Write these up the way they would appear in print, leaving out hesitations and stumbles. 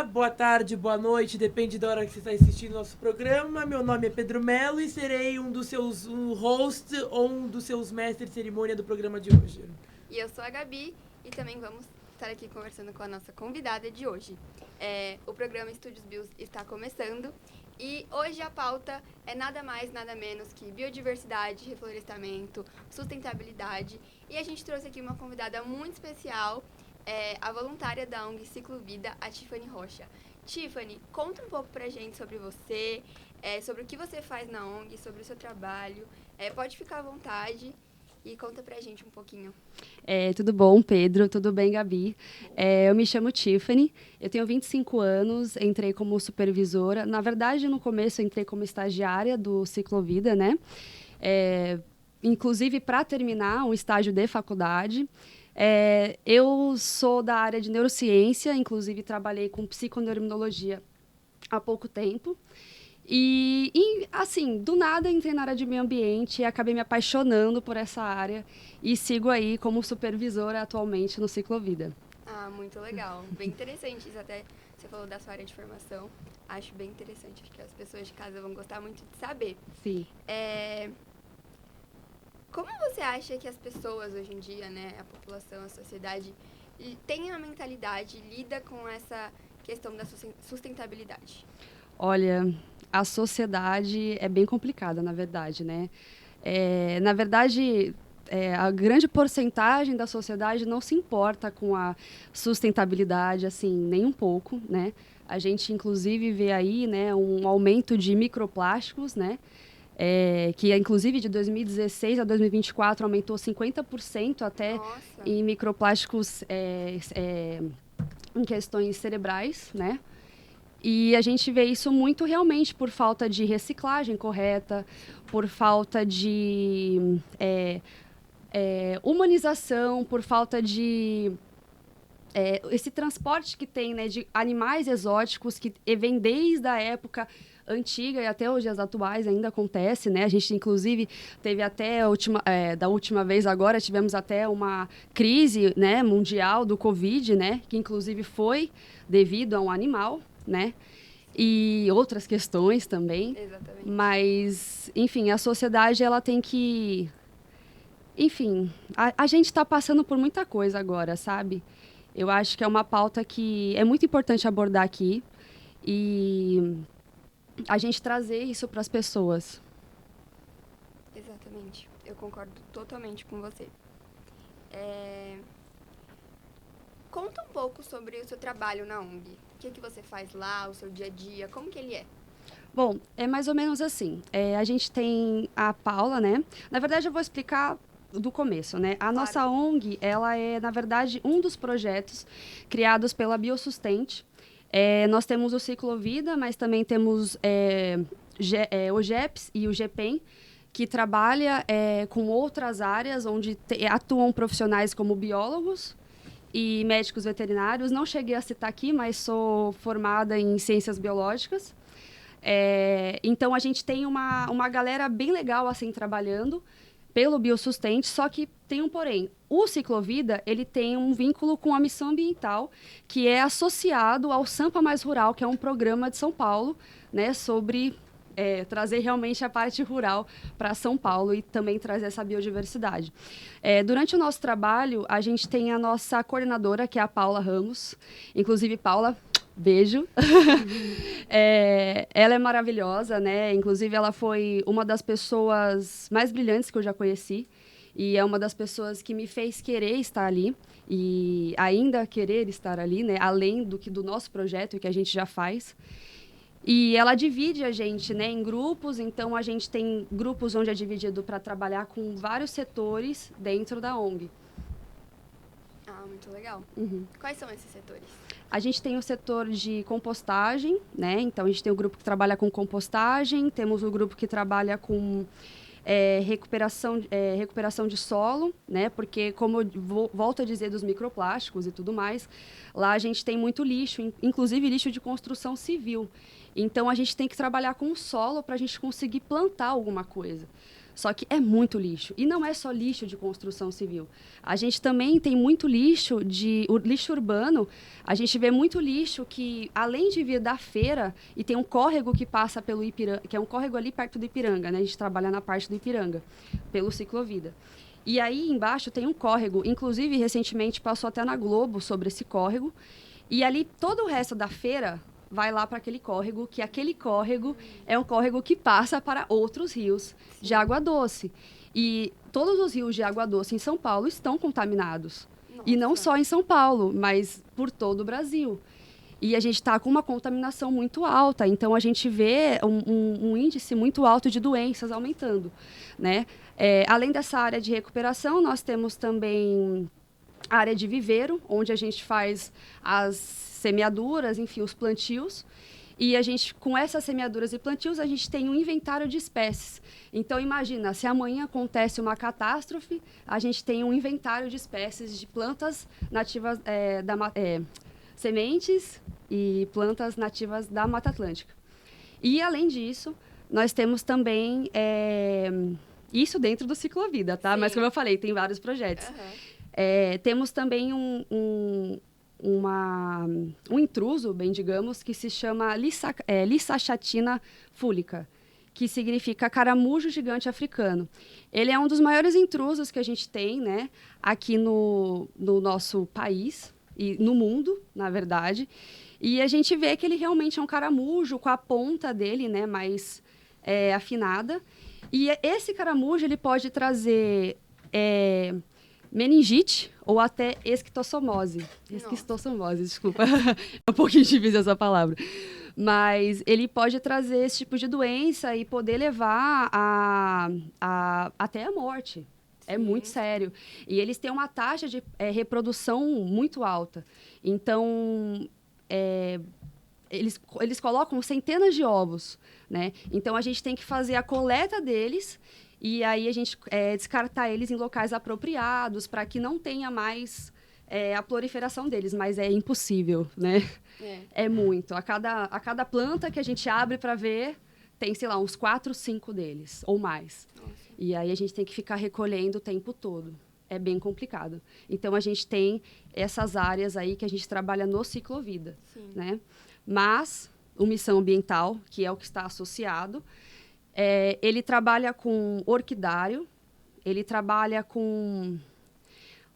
dia, boa tarde, boa noite, depende da hora que você está assistindo nosso programa. Meu nome é Pedro Melo e serei um dos seus host ou um dos seus mestres de cerimônia do programa de hoje. E eu sou a Gabi e também vamos estar aqui conversando com a nossa convidada de hoje. O programa Estúdios Bios está começando e hoje a pauta é nada mais, nada menos que biodiversidade, reflorestamento, sustentabilidade. E a gente trouxe aqui uma convidada muito especial, a voluntária da ONG Ciclo Vida, a Tiffany Rocha. Tiffany, conta um pouco pra gente sobre você, sobre o que você faz na ONG, sobre o seu trabalho. Pode ficar à vontade e conta pra gente um pouquinho. Tudo bom, Pedro? Tudo bem, Gabi? Eu me chamo Tiffany, eu tenho 25 anos, entrei como supervisora. Na verdade, no começo, eu entrei como estagiária do Ciclo Vida, né? Inclusive, para terminar um estágio de faculdade. Eu sou da área de neurociência, inclusive trabalhei com psiconeuroimunologia há pouco tempo. E, assim, do nada entrei na área de meio ambiente e acabei me apaixonando por essa área e sigo aí como supervisora atualmente no Ciclo Vida. Ah, muito legal. Bem interessante isso, até você falou da sua área de formação. Acho bem interessante, porque as pessoas de casa vão gostar muito de saber. Sim. Como você acha que as pessoas hoje em dia, né, a população, a sociedade, tem a mentalidade, lida com essa questão da sustentabilidade? Olha, a sociedade é bem complicada, na verdade, né? Na verdade, a grande porcentagem da sociedade não se importa com a sustentabilidade, assim, nem um pouco, né? A gente, inclusive, vê aí, né, um aumento de microplásticos, né? Que, inclusive, de 2016 a 2024 aumentou 50% até. Nossa. Em microplásticos em questões cerebrais, né? E a gente vê isso muito realmente por falta de reciclagem correta, por falta de humanização, por falta de esse transporte que tem, né, de animais exóticos que vem desde a época antiga e até os dias atuais ainda acontece, né? A gente, inclusive, teve até da última vez agora, tivemos até uma crise, né, mundial do Covid, né? Que, inclusive, foi devido a um animal, né? E outras questões também. Exatamente. Mas, enfim, a sociedade, ela tem que... Enfim, a gente está passando por muita coisa agora, sabe? Eu acho que é uma pauta que é muito importante abordar aqui e a gente trazer isso para as pessoas. Exatamente. Eu concordo totalmente com você. Conta um pouco sobre o seu trabalho na ONG. O que você faz lá, o seu dia a dia, como que ele é? Bom, é mais ou menos assim. A gente tem a Paula, né? Na verdade, eu vou explicar do começo, né? A nossa ONG, ela é, na verdade, um dos projetos criados pela Biosustente. Nós temos o Ciclo Vida, mas também temos o GEPS e o GPEM, que trabalha com outras áreas, onde atuam profissionais como biólogos e médicos veterinários. Não cheguei a citar aqui, mas sou formada em ciências biológicas. Então, a gente tem uma galera bem legal assim trabalhando pelo Biosustente, só que tem um porém. O Ciclovida, ele tem um vínculo com a missão ambiental, que é associado ao Sampa Mais Rural, que é um programa de São Paulo, né, sobre trazer realmente a parte rural para São Paulo e também trazer essa biodiversidade. Durante o nosso trabalho, a gente tem a nossa coordenadora, que é a Paula Ramos. Inclusive, Paula, beijo. Ela é maravilhosa, né? Inclusive, ela foi uma das pessoas mais brilhantes que eu já conheci. E é uma das pessoas que me fez querer estar ali. E ainda querer estar ali, né? Além do nosso projeto e que a gente já faz. E ela divide a gente, né, em grupos. Então, a gente tem grupos onde é dividido para trabalhar com vários setores dentro da ONG. Ah, muito legal. Uhum. Quais são esses setores? A gente tem o setor de compostagem, né? Então, a gente tem o grupo que trabalha com compostagem, temos o grupo que trabalha com recuperação de solo, né? Porque, como eu volto a dizer dos microplásticos e tudo mais, lá a gente tem muito lixo, inclusive lixo de construção civil. Então, a gente tem que trabalhar com o solo para a gente conseguir plantar alguma coisa. Só que é muito lixo. E não é só lixo de construção civil. A gente também tem muito lixo o lixo urbano. A gente vê muito lixo que, além de vir da feira, e tem um córrego que passa pelo Ipiranga, que é um córrego ali perto do Ipiranga, né? A gente trabalha na parte do Ipiranga, pelo Ciclovida. E aí embaixo tem um córrego, inclusive recentemente passou até na Globo sobre esse córrego. E ali todo o resto da feira vai lá para aquele córrego, que aquele córrego é um córrego que passa para outros rios de água doce. E todos os rios de água doce em São Paulo estão contaminados. Nossa. E não só em São Paulo, mas por todo o Brasil. E a gente está com uma contaminação muito alta, então a gente vê um índice muito alto de doenças aumentando, né? Além dessa área de recuperação, nós temos também a área de viveiro, onde a gente faz as semeaduras, enfim, os plantios. E a gente, com essas semeaduras e plantios, a gente tem um inventário de espécies. Então, imagina, se amanhã acontece uma catástrofe, a gente tem um inventário de espécies de plantas nativas, sementes e plantas nativas da Mata Atlântica. E, além disso, nós temos também isso dentro do Ciclovida, tá? Sim. Mas, como eu falei, tem vários projetos. Uhum. Temos também um intruso, bem digamos, que se chama Lissachatina fúlica, que significa caramujo gigante africano. Ele é um dos maiores intrusos que a gente tem, né, aqui no nosso país e no mundo, na verdade. E a gente vê que ele realmente é um caramujo com a ponta dele, né, mais afinada. E esse caramujo ele pode trazer meningite ou até esquistossomose. Esquistossomose, desculpa. É um pouquinho difícil essa palavra. Mas ele pode trazer esse tipo de doença e poder levar até a morte. É muito sério. E eles têm uma taxa de reprodução muito alta. Então, eles colocam centenas de ovos, né? Então, a gente tem que fazer a coleta deles e aí a gente descartar eles em locais apropriados para que não tenha mais a proliferação deles, mas é impossível, né? É muito. A cada planta que a gente abre para ver, tem, sei lá, uns 4, 5 deles, ou mais. Nossa. E aí a gente tem que ficar recolhendo o tempo todo. É bem complicado. Então, a gente tem essas áreas aí que a gente trabalha no Ciclovida, né? Mas, o Missão Ambiental, que é o que está associado, ele trabalha com orquidário, ele trabalha com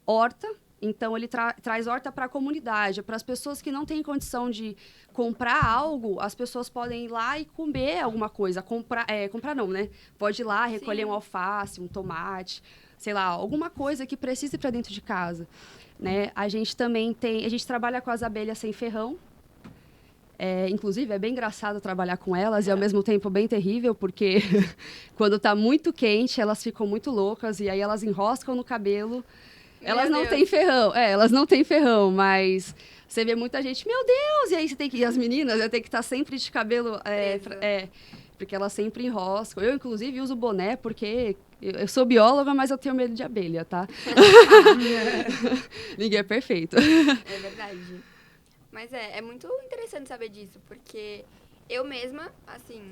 horta. Então, ele traz horta para a comunidade. Para as pessoas que não têm condição de comprar algo, as pessoas podem ir lá e comer alguma coisa. Comprar não, né? Pode ir lá, recolher um alface, um tomate, sei lá, alguma coisa que precise para dentro de casa, né? A gente também a gente trabalha com as abelhas sem ferrão. Inclusive, é bem engraçado trabalhar com elas e, ao mesmo tempo, bem terrível, porque quando está muito quente, elas ficam muito loucas e aí elas enroscam no cabelo. Elas não têm ferrão. Elas não têm ferrão, mas você vê muita gente, meu Deus! E aí você tem que... E as meninas, eu tenho que estar sempre de cabelo... porque elas sempre enroscam. Eu, inclusive, uso boné porque eu sou bióloga, mas eu tenho medo de abelha, tá? Ninguém é perfeito. É verdade. Mas é muito interessante saber disso, porque eu mesma, assim,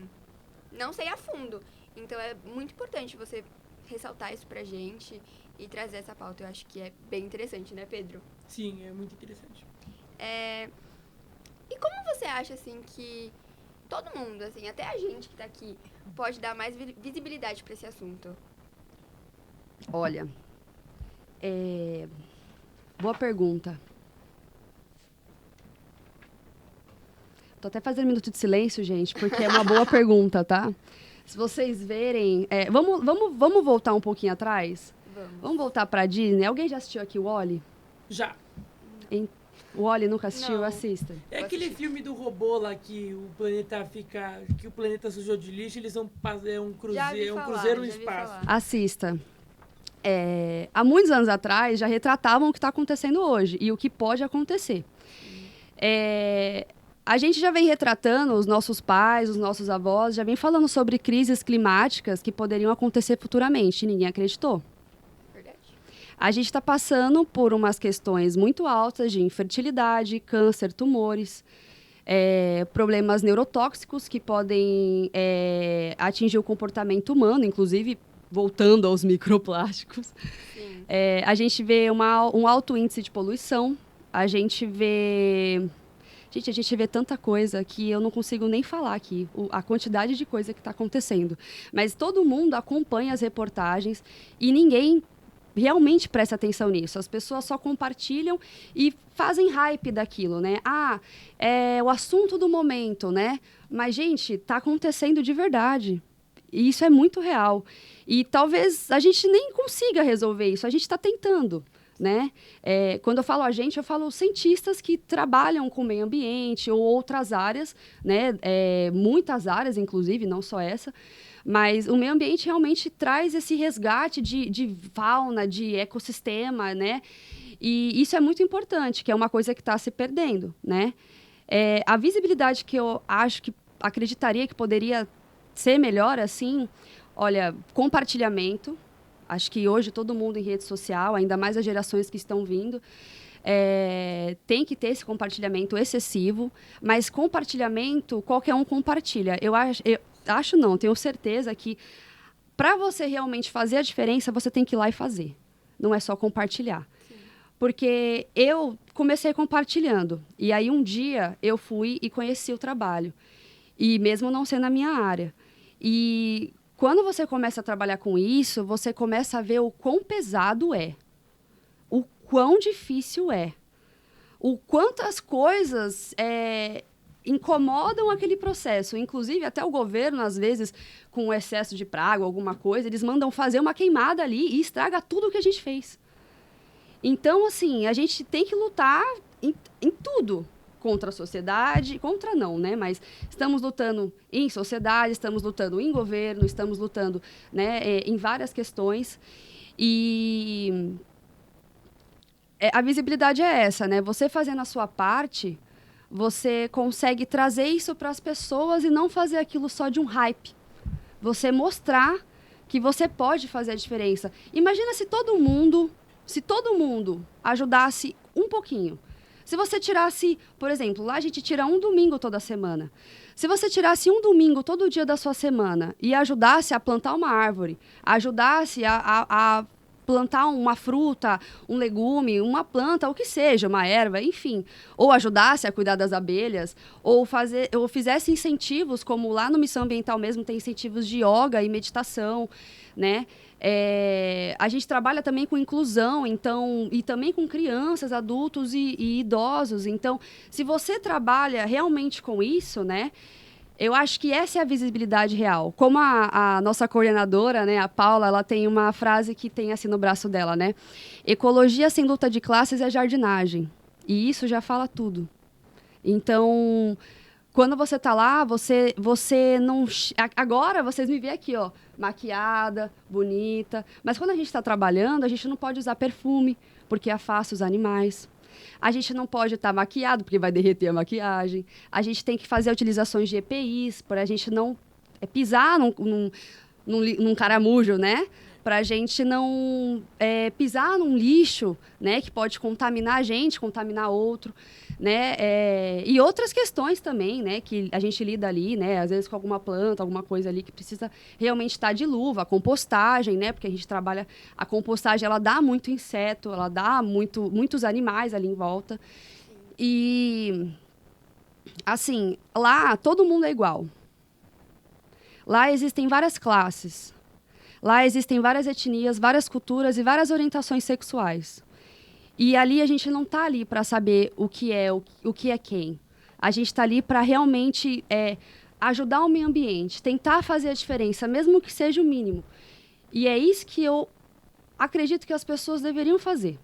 não sei a fundo. Então, é muito importante você ressaltar isso pra gente e trazer essa pauta. Eu acho que é bem interessante, né, Pedro? Sim, é muito interessante. E como você acha, assim, que todo mundo, assim, até a gente que tá aqui, pode dar mais visibilidade pra esse assunto? Olha, boa pergunta. Tô até fazendo um minuto de silêncio, gente, porque é uma boa pergunta, tá? Se vocês verem... Vamos voltar um pouquinho atrás? Vamos voltar pra Disney? Alguém já assistiu aqui o Wall-E? Já. O Wall-E nunca assistiu? Não. Assista. É aquele filme do robô lá que o planeta fica... Que o planeta sujou de lixo, eles vão fazer um cruzeiro no espaço. Assista. Há muitos anos atrás, já retratavam o que está acontecendo hoje e o que pode acontecer. A gente já vem retratando, os nossos pais, os nossos avós, já vem falando sobre crises climáticas que poderiam acontecer futuramente e ninguém acreditou. Verdade. A gente está passando por umas questões muito altas de infertilidade, câncer, tumores, problemas neurotóxicos que podem atingir o comportamento humano, inclusive voltando aos microplásticos, Sim. a gente vê um alto índice de poluição, a gente vê tanta coisa que eu não consigo nem falar aqui, a quantidade de coisa que está acontecendo. Mas todo mundo acompanha as reportagens e ninguém realmente presta atenção nisso. As pessoas só compartilham e fazem hype daquilo, né? É o assunto do momento, né? Mas, gente, está acontecendo de verdade. E isso é muito real. E talvez a gente nem consiga resolver isso. A gente está tentando, né? Quando eu falo a gente, eu falo cientistas que trabalham com meio ambiente ou outras áreas, né? Muitas áreas, inclusive, não só essa. Mas o meio ambiente realmente traz esse resgate de fauna, de ecossistema, né? E isso é muito importante, que é uma coisa que está se perdendo, né? A visibilidade que eu acreditaria que poderia ser melhor, assim, olha, compartilhamento. Acho que hoje todo mundo em rede social, ainda mais as gerações que estão vindo, tem que ter esse compartilhamento excessivo, mas compartilhamento, qualquer um compartilha. Tenho certeza que para você realmente fazer a diferença, você tem que ir lá e fazer. Não é só compartilhar. Sim. Porque eu comecei compartilhando. E aí um dia eu fui e conheci o trabalho. E mesmo não sendo a minha área. E quando você começa a trabalhar com isso, você começa a ver o quão pesado é. O quão difícil é. O quanto as coisas incomodam aquele processo. Inclusive, até o governo, às vezes, com excesso de praga, alguma coisa, eles mandam fazer uma queimada ali e estraga tudo o que a gente fez. Então, assim, a gente tem que lutar em tudo contra a sociedade. Contra não, né? Mas estamos lutando em sociedade, estamos lutando em governo, estamos lutando, né, em várias questões. E a visibilidade é essa, né? Você fazendo a sua parte, você consegue trazer isso para as pessoas e não fazer aquilo só de um hype. Você mostrar que você pode fazer a diferença. Imagina se todo mundo ajudasse um pouquinho. Se você tirasse, por exemplo, lá a gente tira um domingo toda semana. Se você tirasse um domingo todo dia da sua semana e ajudasse a plantar uma árvore, ajudasse a plantar uma fruta, um legume, uma planta, o que seja, uma erva, enfim, ou ajudasse a cuidar das abelhas, ou fizesse incentivos, como lá no Missão Ambiental mesmo tem incentivos de yoga e meditação, né? A gente trabalha também com inclusão, então, e também com crianças, adultos e idosos. Então, se você trabalha realmente com isso, né? Eu acho que essa é a visibilidade real. Como a nossa coordenadora, né, a Paula, ela tem uma frase que tem assim no braço dela, né? Ecologia sem luta de classes é jardinagem. E isso já fala tudo. Então, quando você tá lá, você não... Agora, vocês me veem aqui, ó, maquiada, bonita. Mas quando a gente está trabalhando, a gente não pode usar perfume, porque afasta os animais. A gente não pode estar maquiado, porque vai derreter a maquiagem. A gente tem que fazer utilizações de EPIs, para a gente não pisar num caramujo, né? Para a gente não pisar num lixo, né? Que pode contaminar a gente, contaminar outro, né? E outras questões também, né? Que a gente lida ali, né? Às vezes com alguma planta, alguma coisa ali que precisa realmente estar de luva. A compostagem, né? Porque a gente trabalha... A compostagem, ela dá muito inseto, ela dá muitos animais ali em volta. E, assim, lá todo mundo é igual. Lá existem várias classes. Lá existem várias etnias, várias culturas e várias orientações sexuais. E ali a gente não está ali para saber o que é quem. A gente está ali para realmente ajudar o meio ambiente, tentar fazer a diferença, mesmo que seja o mínimo. E é isso que eu acredito que as pessoas deveriam fazer.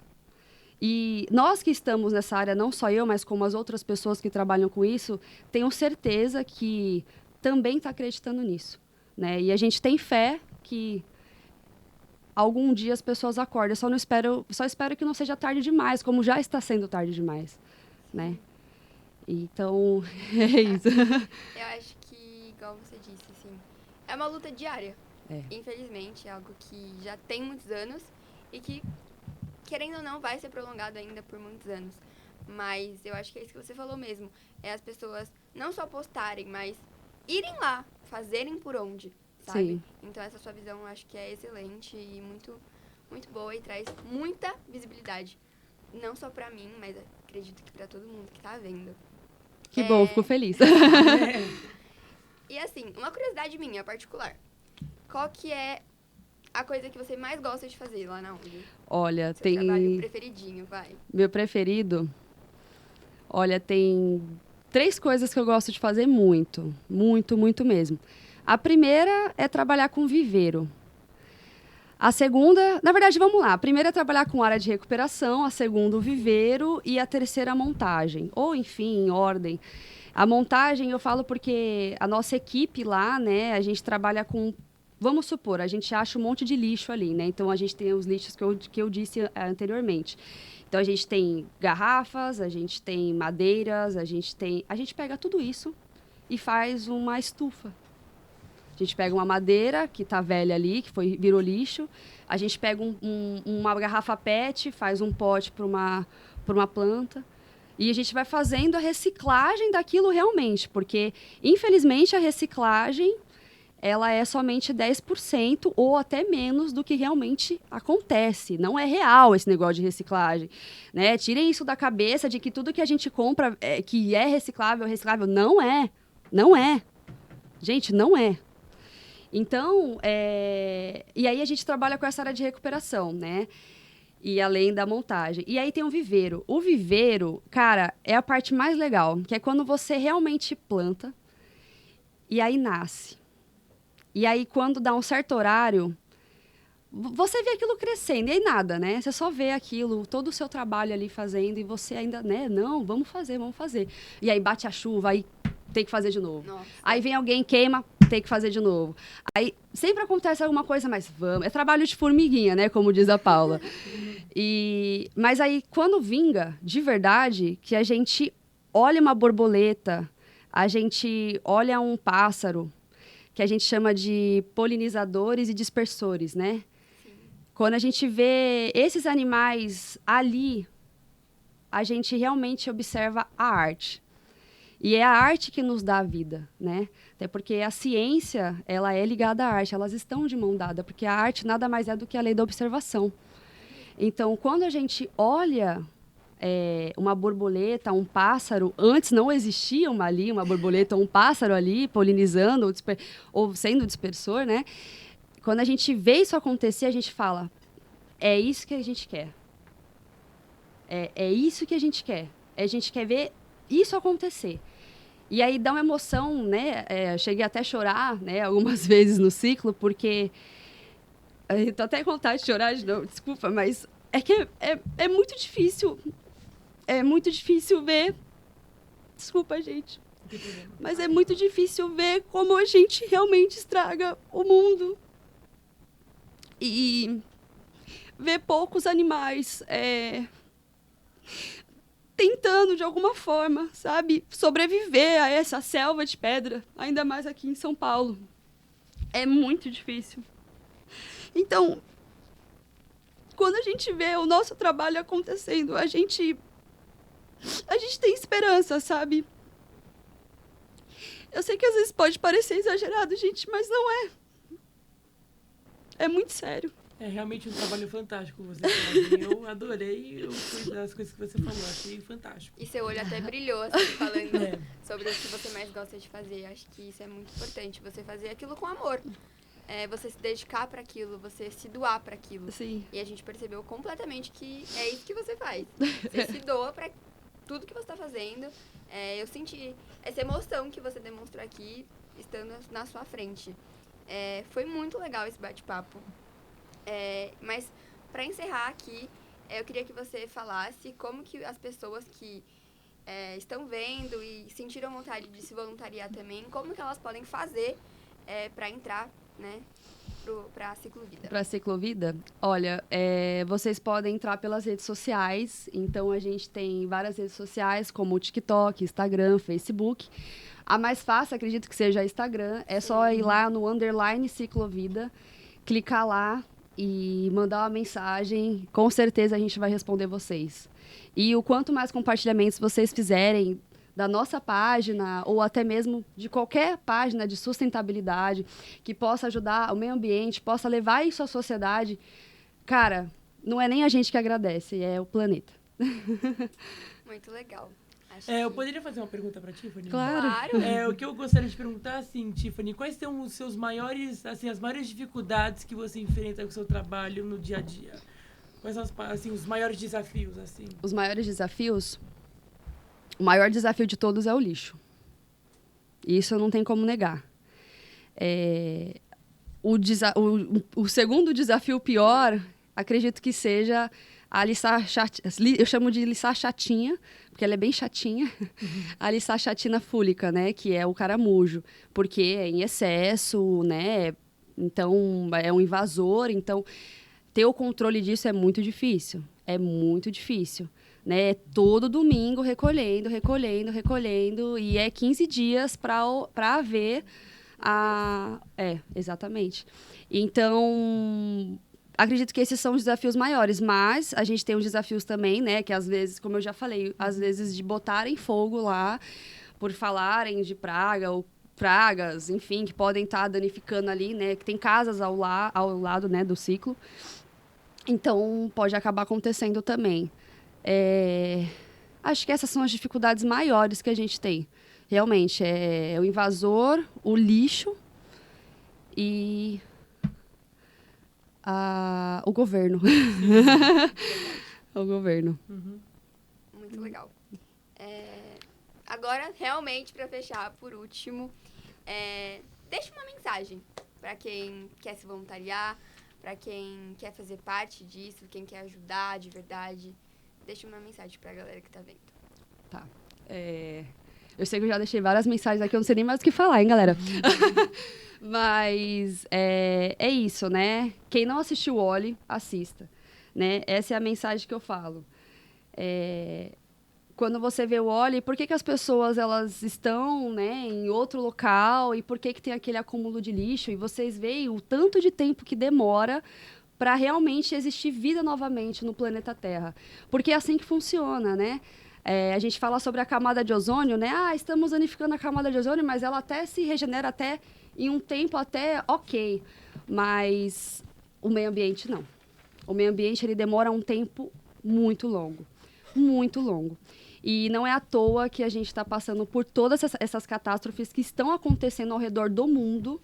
E nós que estamos nessa área, não só eu, mas como as outras pessoas que trabalham com isso, tenho certeza que também está acreditando nisso, né? E a gente tem fé que algum dia as pessoas acordem. Só espero que não seja tarde demais, como já está sendo tarde demais, né? Então, é isso. Eu acho que, igual você disse, assim, é uma luta diária. Infelizmente, é algo que já tem muitos anos e que, querendo ou não, vai ser prolongado ainda por muitos anos. Mas eu acho que é isso que você falou mesmo. É as pessoas não só postarem, mas irem lá, fazerem por onde. sabe? Sim. Então essa sua visão eu acho que é excelente e muito, muito boa e traz muita visibilidade. Não só pra mim, mas acredito que pra todo mundo que tá vendo. Que bom, fico feliz. E assim, uma curiosidade minha, particular. Qual que é a coisa que você mais gosta de fazer lá na ONG? Olha, Seu tem... trabalho preferidinho, vai. Meu preferido? Olha, tem 3 coisas que eu gosto de fazer muito. Muito, muito mesmo. A primeira é trabalhar com viveiro. A segunda, na verdade, vamos lá. A primeira é trabalhar com área de recuperação, a segunda o viveiro e a terceira a montagem. Ou, enfim, em ordem. A montagem eu falo porque a nossa equipe lá, né, a gente trabalha com... Vamos supor, a gente acha um monte de lixo ali, né? Então, a gente tem os lixos que eu disse anteriormente. Então, a gente tem garrafas, a gente tem madeiras, a gente pega tudo isso e faz uma estufa. A gente pega uma madeira que está velha ali, virou lixo. A gente pega uma garrafa PET, faz um pote para uma planta. E a gente vai fazendo a reciclagem daquilo realmente. Porque, infelizmente, a reciclagem ela é somente 10% ou até menos do que realmente acontece. Não é real esse negócio de reciclagem, né? Tirem isso da cabeça de que tudo que a gente compra que é reciclável. Não é. Não é. Gente, não é. Então, e aí a gente trabalha com essa área de recuperação, né? E além da montagem. E aí tem o viveiro. O viveiro, cara, é a parte mais legal, que é quando você realmente planta e aí nasce. E aí, quando dá um certo horário, você vê aquilo crescendo. E aí nada, né? Você só vê aquilo, todo o seu trabalho ali fazendo e você ainda, né? Não, vamos fazer. E aí bate a chuva, aí tem que fazer de novo. Nossa. Aí vem alguém, queima, tem que fazer de novo. Aí sempre acontece alguma coisa, mas vamos. É trabalho de formiguinha, né? Como diz a Paula. Mas aí, quando vinga, de verdade, que a gente olha uma borboleta, a gente olha um pássaro, que a gente chama de polinizadores e dispersores, né? Sim. Quando a gente vê esses animais ali, a gente realmente observa a arte. E é a arte que nos dá a vida, né? Até porque a ciência, ela é ligada à arte, elas estão de mão dada, porque a arte nada mais é do que a lei da observação. Então, quando a gente olha uma borboleta, um pássaro, antes não existia uma borboleta ou um pássaro ali polinizando ou sendo dispersor, né? Quando a gente vê isso acontecer, a gente fala, é isso que a gente quer. É isso que a gente quer. A gente quer ver isso acontecer. E aí dá uma emoção, né? Cheguei até a chorar, né, algumas vezes no ciclo, porque... Estou até com vontade de chorar de novo, desculpa, mas é que é muito difícil. É muito difícil ver... Desculpa, gente. Mas é muito difícil ver como a gente realmente estraga o mundo. E ver poucos animais tentando, de alguma forma, sabe, sobreviver a essa selva de pedra, ainda mais aqui em São Paulo. É muito difícil. Então, quando a gente vê o nosso trabalho acontecendo, a gente tem esperança, sabe? Eu sei que às vezes pode parecer exagerado, gente, mas não é. É muito sério. É realmente um trabalho fantástico você faz. Eu adorei as coisas que você falou, achei fantástico. E seu olho até brilhou, assim, falando sobre o que você mais gosta de fazer. Acho que isso é muito importante, você fazer aquilo com amor. Você se dedicar para aquilo, você se doar para aquilo. Sim. E a gente percebeu completamente que é isso que você faz. Você se doa para tudo que você está fazendo. Eu senti essa emoção que você demonstrou aqui, estando na sua frente. Foi muito legal esse bate-papo. Mas, para encerrar aqui, eu queria que você falasse como que as pessoas que estão vendo e sentiram vontade de se voluntariar também, como que elas podem fazer para entrar, né, para a Ciclovida. Para a Ciclovida? Olha, vocês podem entrar pelas redes sociais. Então, a gente tem várias redes sociais, como o TikTok, Instagram, Facebook. A mais fácil, acredito que seja Instagram. É só ir lá no _Ciclovida, clicar lá e mandar uma mensagem. Com certeza, a gente vai responder vocês. E o quanto mais compartilhamentos vocês fizerem da nossa página, ou até mesmo de qualquer página de sustentabilidade, que possa ajudar o meio ambiente, possa levar isso à sociedade, cara, não é nem a gente que agradece, é o planeta. Muito legal. Acho Eu que- poderia fazer uma pergunta pra Tiffany? Claro. Claro. O que eu gostaria de perguntar, assim, Tiffany, quais são os seus maiores, assim, as maiores dificuldades que você enfrenta com o seu trabalho no dia a dia? Quais são, assim, os maiores desafios, assim? Os maiores desafios, o maior desafio de todos é o lixo. Isso não tem como negar. O segundo desafio pior, acredito que seja a liçar eu chamo de liçar chatinha, porque ela é bem chatinha, a liçar chatina fúlica, né, que é o caramujo, porque é em excesso, né, então é um invasor, então ter o controle disso é muito difícil, né, todo domingo recolhendo, e é 15 dias para haver exatamente. Então, acredito que esses são os desafios maiores, mas a gente tem os desafios também, né, que às vezes, como eu já falei, às vezes de botarem fogo lá, por falarem de praga ou pragas, enfim, que podem estar danificando ali, né, que tem casas ao lado, né, do ciclo. Então, pode acabar acontecendo também. Acho que essas são as dificuldades maiores que a gente tem. Realmente, é o invasor, o lixo e o governo. O governo. Muito legal. Agora, realmente, para fechar, por último, deixa uma mensagem para quem quer se voluntariar, para quem quer fazer parte disso, quem quer ajudar de verdade. Deixa uma mensagem para a galera que tá vendo. Tá. Eu sei que eu já deixei várias mensagens aqui, eu não sei nem mais o que falar, hein, galera? Mas é isso, né? Quem não assistiu o Oli, assista. Né? Essa é a mensagem que eu falo. Quando você vê o Oli, por que as pessoas elas estão, né, em outro local e por que tem aquele acúmulo de lixo? E vocês veem o tanto de tempo que demora para realmente existir vida novamente no planeta Terra. Porque é assim que funciona, né? A gente fala sobre a camada de ozônio, né? Estamos danificando a camada de ozônio, mas ela até se regenera até em um tempo até ok. Mas o meio ambiente não. O meio ambiente ele demora um tempo muito longo. Muito longo. E não é à toa que a gente está passando por todas essas catástrofes que estão acontecendo ao redor do mundo,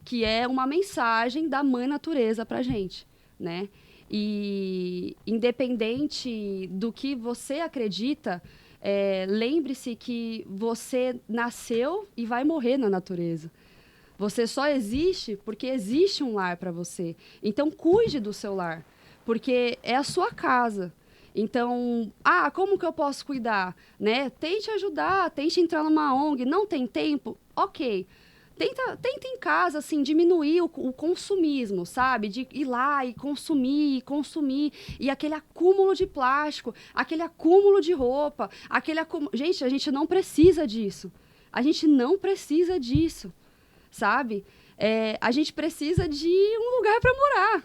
que é uma mensagem da mãe natureza para a gente, né? E independente do que você acredita, lembre-se que você nasceu e vai morrer na natureza. Você só existe porque existe um lar para você. Então, cuide do seu lar, porque é a sua casa. Então, como que eu posso cuidar? Né? Tente ajudar, tente entrar numa ONG. Não tem tempo? Ok. Tenta em casa, assim, diminuir o consumismo, sabe? De ir lá e consumir. E aquele acúmulo de plástico, aquele acúmulo de roupa, Gente, a gente não precisa disso. A gente não precisa disso, sabe? A gente precisa de um lugar para morar,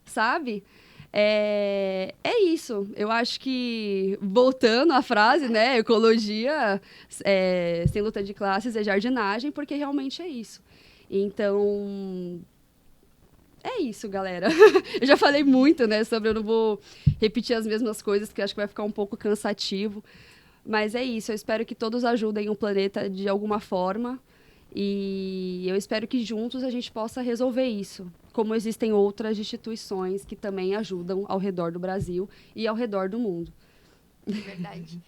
sabe? É isso. Eu acho que, voltando à frase, né? Ecologia sem luta de classes é jardinagem, porque realmente é isso. Então, é isso, galera. Eu já falei muito, né? Eu não vou repetir as mesmas coisas, que acho que vai ficar um pouco cansativo. Mas é isso. Eu espero que todos ajudem o planeta de alguma forma. E eu espero que juntos a gente possa resolver isso, como existem outras instituições que também ajudam ao redor do Brasil e ao redor do mundo. Verdade.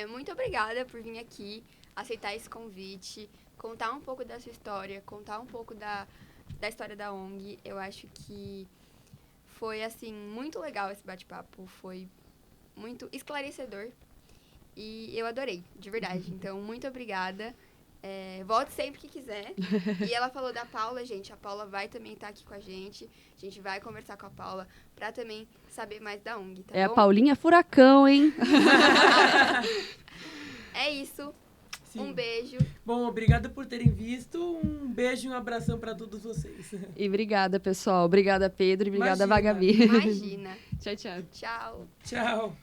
Muito obrigada por vir aqui, aceitar esse convite, contar um pouco da sua história, contar um pouco da história da ONG. Eu acho que foi, assim, muito legal esse bate-papo, foi muito esclarecedor e eu adorei, de verdade. Então, muito obrigada. Volte sempre que quiser. E ela falou da Paula, gente. A Paula vai também estar aqui com a gente. A gente vai conversar com a Paula para também saber mais da ONG, tá bom? A Paulinha Furacão, hein? É isso. Sim. Um beijo. Bom, obrigada por terem visto. Um beijo e um abração para todos vocês. E obrigada, pessoal. Obrigada, Pedro. E obrigada, Imagina. Vagabi. Imagina. Tchau, tchau. Tchau. Tchau.